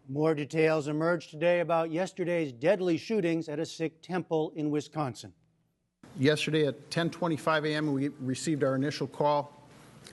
More details emerged today about yesterday's deadly shootings at a Sikh temple in Wisconsin. Yesterday at 10:25 a.m., we received our initial call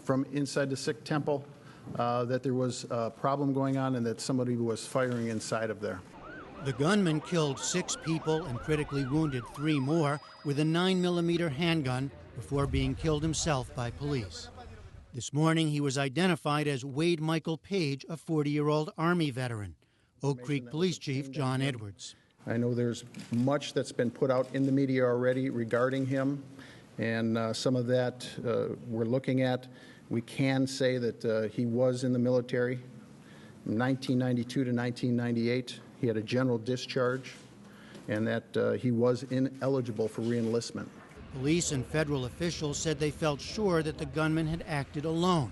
from inside the Sikh temple that there was a problem going on and that somebody was firing inside of there. The gunman killed 6 people and critically wounded 3 more with a 9mm handgun before being killed himself by police. This morning, he was identified as Wade Michael Page, a 40-year-old Army veteran. Oak Creek Police Chief John Edwards. I know there's much that's been put out in the media already regarding him, and some of that we're looking at. We can say that he was in the military from 1992 to 1998. He had a general discharge, and that he was ineligible for reenlistment. Police and federal officials said they felt sure that the gunman had acted alone.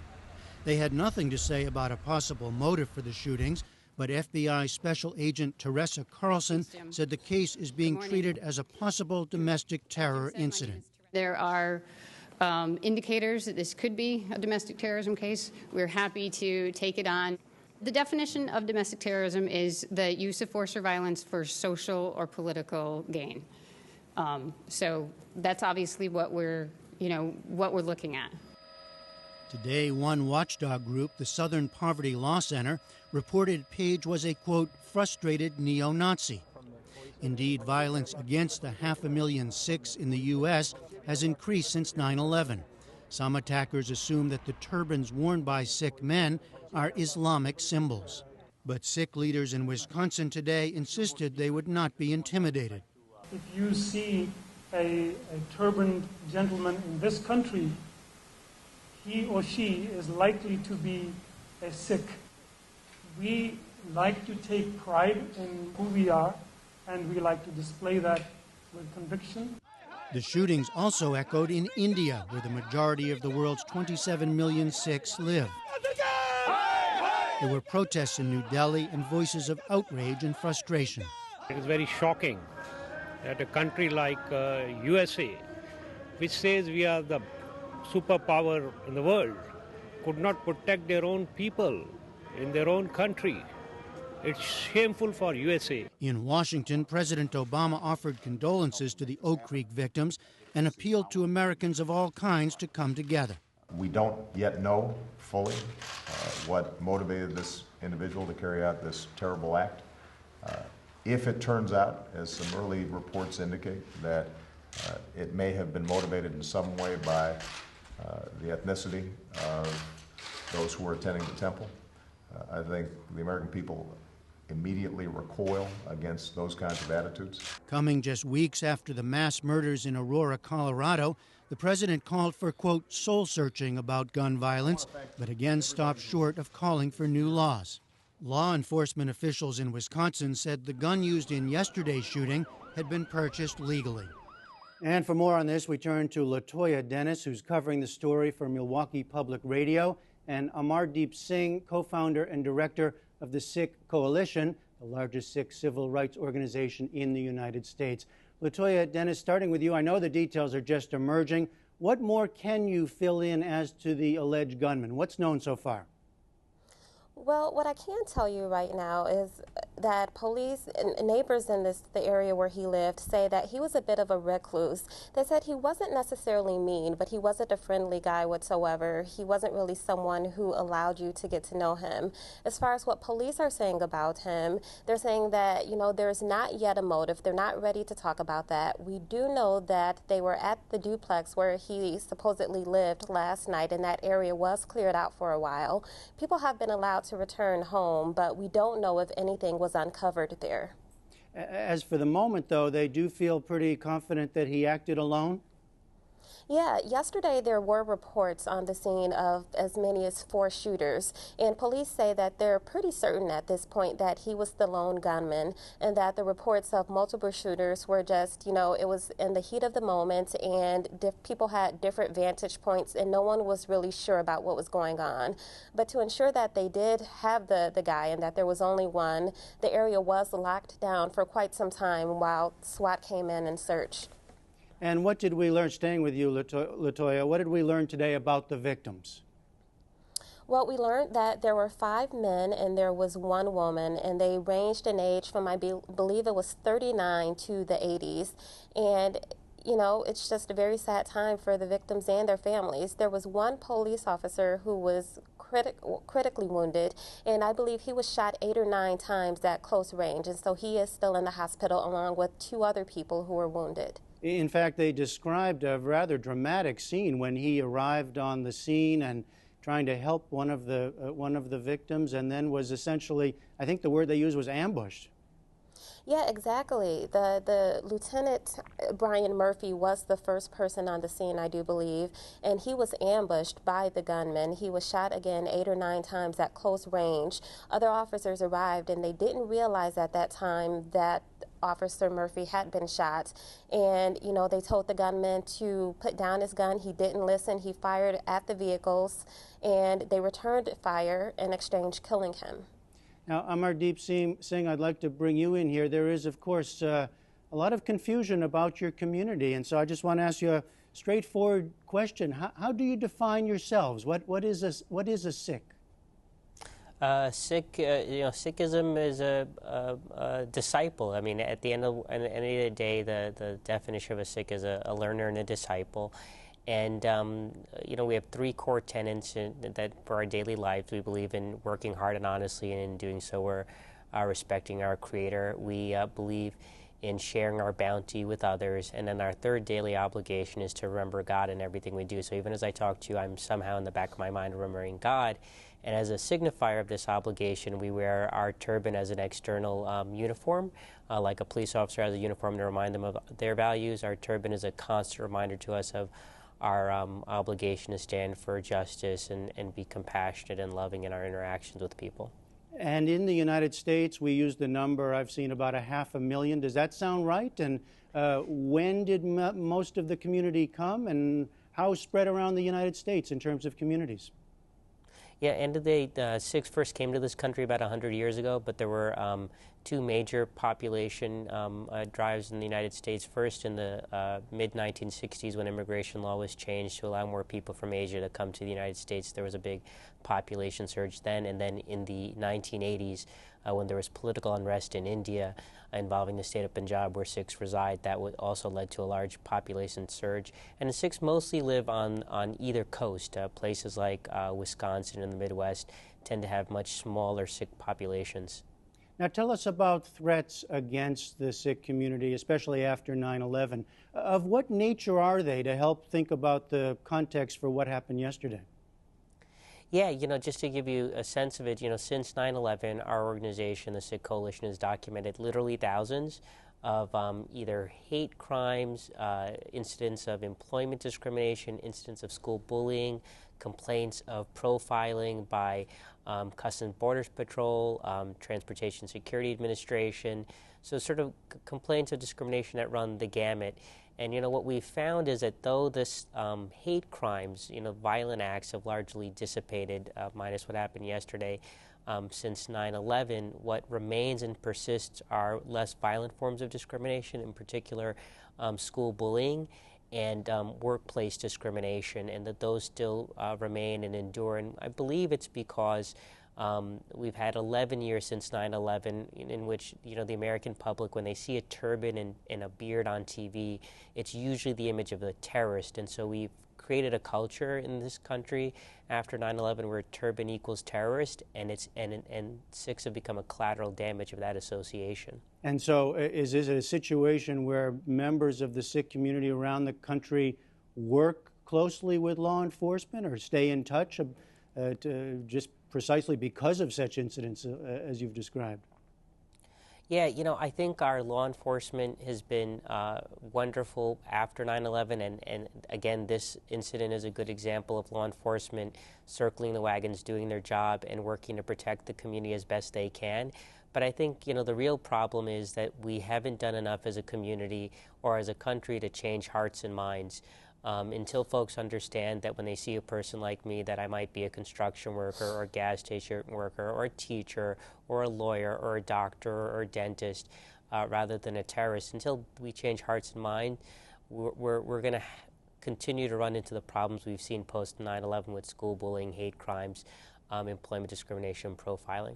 They had nothing to say about a possible motive for the shootings, but FBI Special Agent Teresa Carlson said the case is being treated as a possible domestic terror incident. There are indicators that this could be a domestic terrorism case. We're happy to take it on. The definition of domestic terrorism is the use of force or violence for social or political gain. So that's obviously what we're looking at. Today, one watchdog group, the Southern Poverty Law Center, reported Page was a, quote, frustrated neo-Nazi. Indeed, violence against the 500,000 Sikhs in the U.S. has increased since 9/11. Some attackers assume that the turbans worn by Sikh men are Islamic symbols. But Sikh leaders in Wisconsin today insisted they would not be intimidated. If you see a turbaned gentleman in this country, he or she is likely to be a Sikh. We like to take pride in who we are, and we like to display that with conviction. The shootings also echoed in India, where the majority of the world's 27 million Sikhs live. There were protests in New Delhi and voices of outrage and frustration. It is very shocking that a country like USA, which says we are the superpower in the world, could not protect their own people in their own country. It's shameful for USA. In Washington, President Obama offered condolences to the Oak Creek victims and appealed to Americans of all kinds to come together. We don't yet know fully what motivated this individual to carry out this terrible act. If it turns out, as some early reports indicate, that it may have been motivated in some way by the ethnicity of those who were attending the temple, I think the American people immediately recoil against those kinds of attitudes. Coming just weeks after the mass murders in Aurora, Colorado, the president called for, quote, soul-searching about gun violence, but again stopped short of calling for new laws. Law enforcement officials in Wisconsin said the gun used in yesterday's shooting had been purchased legally. And for more on this, we turn to Latoya Dennis, who's covering the story for Milwaukee Public Radio, and Amardeep Singh, co-founder and director of the Sikh Coalition, the largest Sikh civil rights organization in the United States. Latoya Dennis, starting with you, I know the details are just emerging. What more can you fill in as to the alleged gunman? What's known so far? Well, what I can tell you right now is that police and neighbors in the area where he lived say that he was a bit of a recluse. They said he wasn't necessarily mean, but he wasn't a friendly guy whatsoever. He wasn't really someone who allowed you to get to know him. As far as what police are saying about him, they're saying that, there's not yet a motive. They're not ready to talk about that. We do know that they were at the duplex where he supposedly lived last night, and that area was cleared out for a while. People have been allowed to return home, but we don't know if anything was uncovered there. As for the moment, though, they do feel pretty confident that he acted alone? Yeah, yesterday there were reports on the scene of as many as 4 shooters, and police say that they're pretty certain at this point that he was the lone gunman, and that the reports of multiple shooters were just, it was in the heat of the moment, and people had different vantage points, and no one was really sure about what was going on. But to ensure that they did have the guy and that there was only one, the area was locked down for quite some time while SWAT came in and searched. And what did we learn, staying with you, Latoya, what did we learn today about the victims? Well, we learned that there were 5 men and there was 1 woman, and they ranged in age from, believe it was 39 to the 80s. And you know, it's just a very sad time for the victims and their families. There was one police officer who was critically wounded, and I believe he was shot 8 or 9 times at close range, and so he is still in the hospital along with 2 other people who were wounded. In fact, they described a rather dramatic scene when he arrived on the scene and trying to help one of the victims, and then was essentially, I think the word they used was ambushed. Yeah, exactly. The Lieutenant Brian Murphy was the first person on the scene, I do believe, and he was ambushed by the gunman. He was shot again 8 or 9 times at close range. Other officers arrived, and they didn't realize at that time that Officer Murphy had been shot. And, you know, they told the gunman to put down his gun. He didn't listen. He fired at the vehicles, and they returned fire in exchange, killing him. Now, Amardeep Singh, I'd like to bring you in here. There is, of course, a lot of confusion about your community, and so I just want to ask you a straightforward question. How do you define yourselves? What is a Sikh? Sikhism is a disciple. I mean, at the end of the day, the definition of a Sikh is a learner and a disciple. And, we have 3 core tenets that for our daily lives. We believe in working hard and honestly, and in doing so, we're respecting our Creator. We believe in sharing our bounty with others. And then our 3rd daily obligation is to remember God in everything we do. So even as I talk to you, I'm somehow in the back of my mind remembering God. And as a signifier of this obligation, we wear our turban as an external uniform, like a police officer has a uniform to remind them of their values. Our turban is a constant reminder to us of our obligation to stand for justice and be compassionate and loving in our interactions with people. And in the United States, we use the number, I've seen, about 500,000. Does that sound right? And when did most of the community come, and how spread around the United States in terms of communities? Yeah, end of the Sikhs first came to this country about 100 years ago, but there were 2 major population drives in the United States. First, in the mid-1960s, when immigration law was changed to allow more people from Asia to come to the United States, there was a big population surge then. And then in the 1980s, when there was political unrest in India involving the state of Punjab, where Sikhs reside, that also led to a large population surge. And the Sikhs mostly live on either coast. Places like Wisconsin and the Midwest tend to have much smaller Sikh populations. Now tell us about threats against the Sikh community, especially after 9/11. Of what nature are they, to help think about the context for what happened yesterday? Yeah, just to give you a sense of it, since 9/11, our organization, the Sikh Coalition, has documented literally thousands of either hate crimes, incidents of employment discrimination, incidents of school bullying, complaints of profiling by Customs and Borders Patrol, Transportation Security Administration, so sort of complaints of discrimination that run the gamut. And what we've found is that though this hate crimes, violent acts have largely dissipated, minus what happened yesterday, since 9/11, what remains and persists are less violent forms of discrimination, in particular school bullying and workplace discrimination, and that those still remain and endure. And I believe it's because we've had 11 years since 9/11 in which, the American public, when they see a turban and a beard on TV, it's usually the image of a terrorist. And so we've created a culture in this country after 9/11 where turban equals terrorist, and Sikhs have become a collateral damage of that association. And so is it a situation where members of the Sikh community around the country work closely with law enforcement or stay in touch just precisely because of such incidents as you've described? Yeah, I think our law enforcement has been wonderful after 9/11, and again, this incident is a good example of law enforcement circling the wagons, doing their job, and working to protect the community as best they can. But I think, the real problem is that we haven't done enough as a community or as a country to change hearts and minds. Until folks understand that when they see a person like me, that I might be a construction worker or a gas station worker or a teacher or a lawyer or a doctor or a dentist, rather than a terrorist, until we change hearts and minds, we're going to continue to run into the problems we've seen post 9/11 with school bullying, hate crimes, employment discrimination profiling.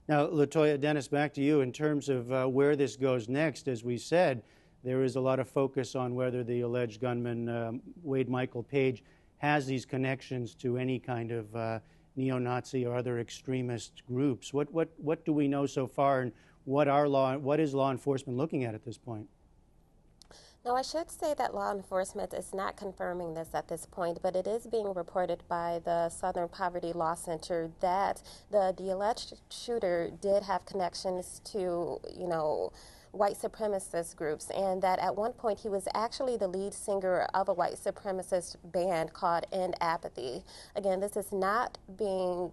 Now, Latoya Dennis, back to you. In terms of where this goes next, as we said, there is a lot of focus on whether the alleged gunman, Wade Michael Page, has these connections to any kind of neo-Nazi or other extremist groups. What do we know so far, and what is law enforcement looking at this point? Now, I should say that law enforcement is not confirming this at this point, but it is being reported by the Southern Poverty Law Center that the alleged shooter did have connections to, white supremacist groups, and that at one point he was actually the lead singer of a white supremacist band called End Apathy. Again, this is not being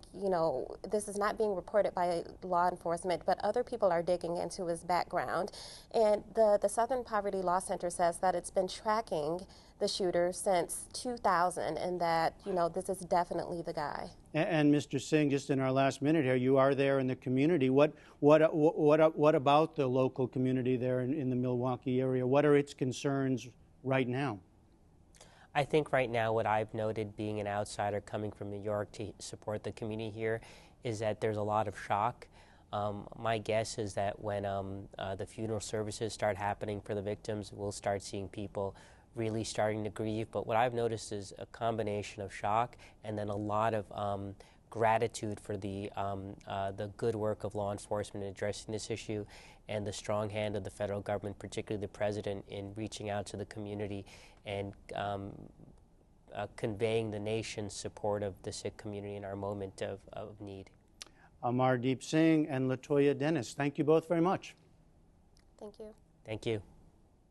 reported by law enforcement, but other people are digging into his background. And the Southern Poverty Law Center says that it's been tracking the shooter since 2000, and that, this is definitely the guy. And Mr. Singh, just in our last minute here, you are there in the community. What about the local community there in the Milwaukee area? What are its concerns right now? I think right now what I've noted, being an outsider coming from New York to support the community here, is that there's a lot of shock. My guess is that when the funeral services start happening for the victims, we'll start seeing people really starting to grieve. But what I've noticed is a combination of shock and then a lot of gratitude for the good work of law enforcement in addressing this issue, and the strong hand of the federal government, particularly the president, in reaching out to the community and conveying the nation's support of the Sikh community in our moment of need. Amardeep Singh and Latoya Dennis, thank you both very much. Thank you. Thank you.